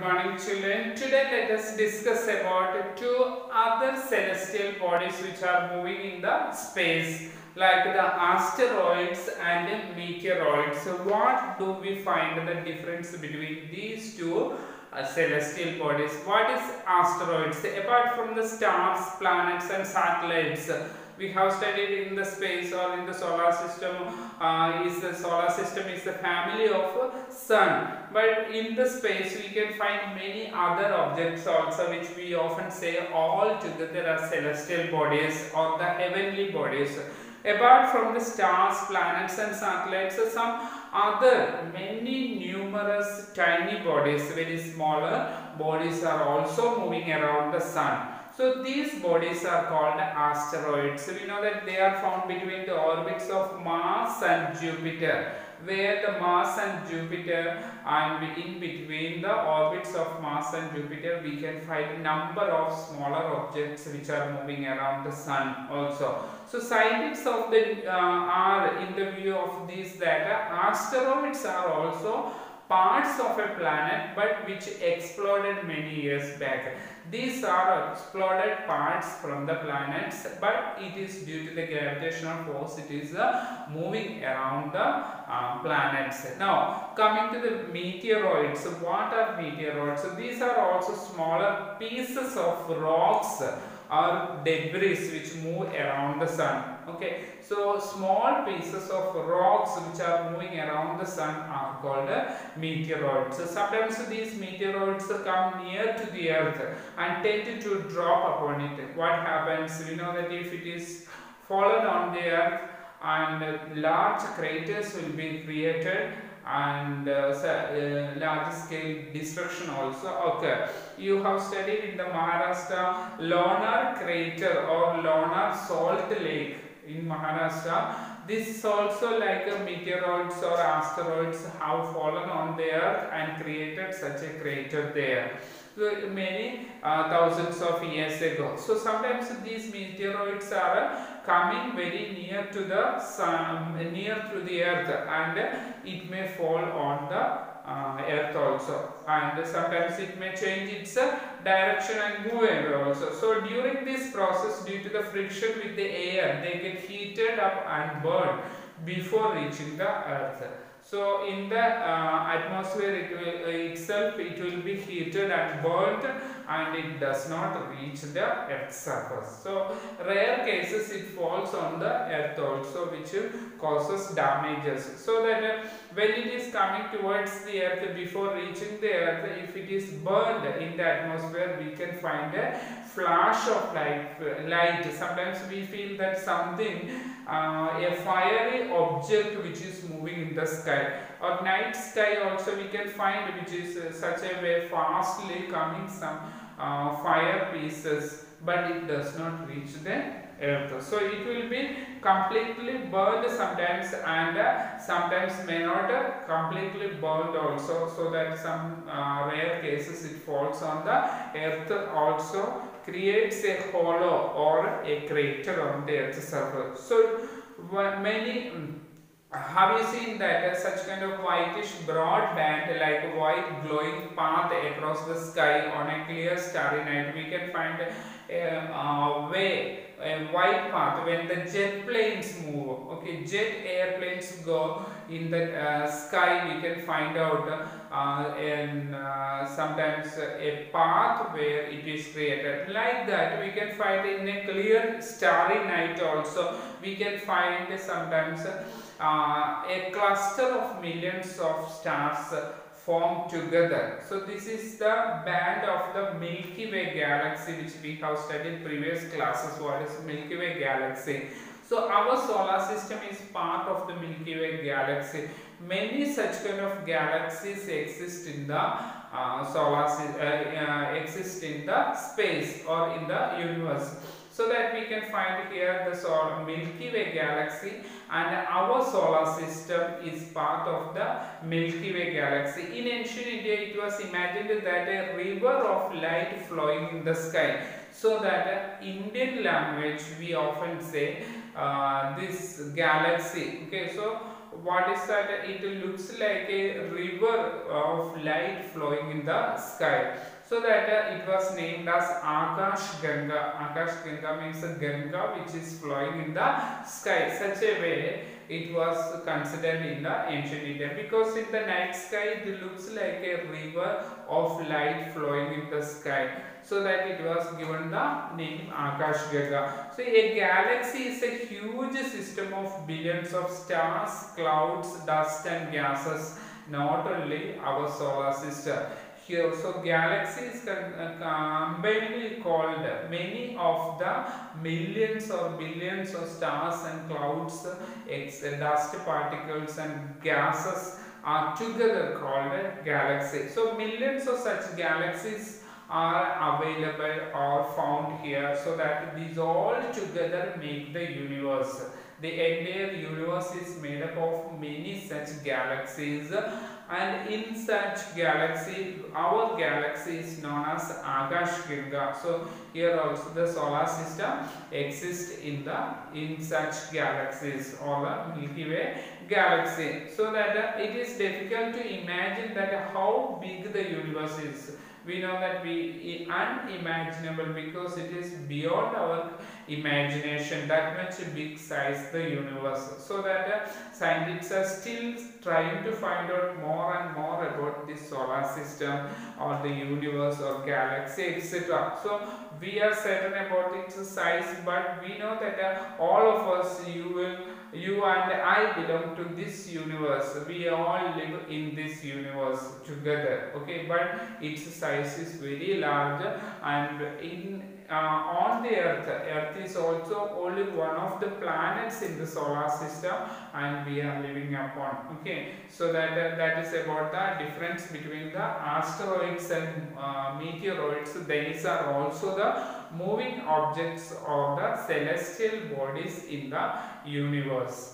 morning children. Today let us discuss about two other celestial bodies which are moving in the space, like the asteroids and meteoroids. So what do we find the difference between these two celestial bodies? What is asteroids? Apart from the stars, planets and satellites, we have studied in the space or in the solar system. The solar system is the family of sun, but in the space we can find many other objects also, which we often say all together are celestial bodies or the heavenly bodies. Apart from the stars, planets and satellites, some other many numerous tiny bodies, very smaller bodies, are also moving around the sun. So these bodies are called asteroids. We know that they are found between the orbits of Mars and Jupiter, where the Mars and Jupiter, and in between the orbits of Mars and Jupiter we can find a number of smaller objects which are moving around the sun also. So scientists of the are in the view of this that asteroids are also parts of a planet but which exploded many years back. These are exploded parts from the planets, but it is due to the gravitational force it is moving around the planets. Now coming to the meteoroids. So what are meteoroids? So these are also smaller pieces of rocks or debris which move around the sun. Okay, so small pieces of rocks which are moving around the sun are called meteoroids. So sometimes these meteoroids come near to the earth and tend to drop upon it. What happens? We know that if it is fallen on the earth, and large craters will be created and large scale destruction also occur. You have studied in the Maharashtra Lonar crater or Lonar salt lake in Maharashtra. This is also like a meteoroids or asteroids have fallen on the earth and created such a crater there. So many thousands of years ago. So sometimes these meteoroids are coming very near to the sun, near to the earth, and it may fall on the earth also, and sometimes it may change its direction and move away also. So during this process, due to the friction with the air, they get heated up and burned before reaching the earth. So in the atmosphere it will be heated and burnt, and it does not reach the earth's surface. So rare cases it falls on the earth also, which causes damages. So that when it is coming towards the earth, before reaching the earth, if it is burned in the atmosphere, we can find a flash of light. Sometimes we feel that something, a fiery object which is moving in the sky, or night sky also we can find, which is such a way fastly coming some fire pieces, but it does not reach the earth. So it will be completely burned sometimes, and sometimes may not completely burned also, so that some rare cases it falls on the earth also, creates a hollow or a crater on the earth's surface. So many have you seen that such kind of whitish broad band, like a white glowing path across the sky on a clear starry night? We can find a white path when the jet planes move. Okay, jet airplanes go in the sky. We can find out sometimes a path where it is created. Like that, we can find in a clear starry night also. We can find sometimes a cluster of millions of stars form together. So this is the band of the Milky Way galaxy, which we have studied previous classes. What is Milky Way galaxy? So our solar system is part of the Milky Way galaxy. Many such kind of galaxies exist in the exist in the space or in the universe. So that we can find here the Milky Way galaxy, and our solar system is part of the Milky Way galaxy. In ancient India, it was imagined that a river of light flowing in the sky. So that Indian language we often say this galaxy. Okay, so what is that? It looks like a river of light flowing in the sky. So that it was named as Akash Ganga. Akash Ganga means a Ganga which is flowing in the sky. Such a way it was considered in the ancient India, because in the night sky it looks like a river of light flowing in the sky. So that it was given the name Akash Ganga. So a galaxy is a huge system of billions of stars, clouds, dust and gases, not only our solar system. Here, so galaxy is combinedly called many of the millions or billions of stars and clouds, dust particles and gases are together called a galaxy. So millions of such galaxies are available or found here, so that these all together make the universe. The entire universe is made up of many such galaxies, and in such galaxy, our galaxy is known as Akash Ganga. So here also the solar system exists in such galaxies, or the Milky Way galaxy. So that it is difficult to imagine that how big the universe is. We know that we unimaginable, because it is beyond our imagination, that much big size the universe. So that scientists are still trying to find out more and more about this solar system or the universe or galaxy, etc. So we are certain about its size, but we know that all of us, you and I belong to this universe. We all live in this universe together. Okay, but its size is very large, and on the Earth is also only one of the planets in the solar system, and we are living upon. Okay, so that is about the difference between the asteroids and meteoroids. These are also the moving objects or the celestial bodies in the universe.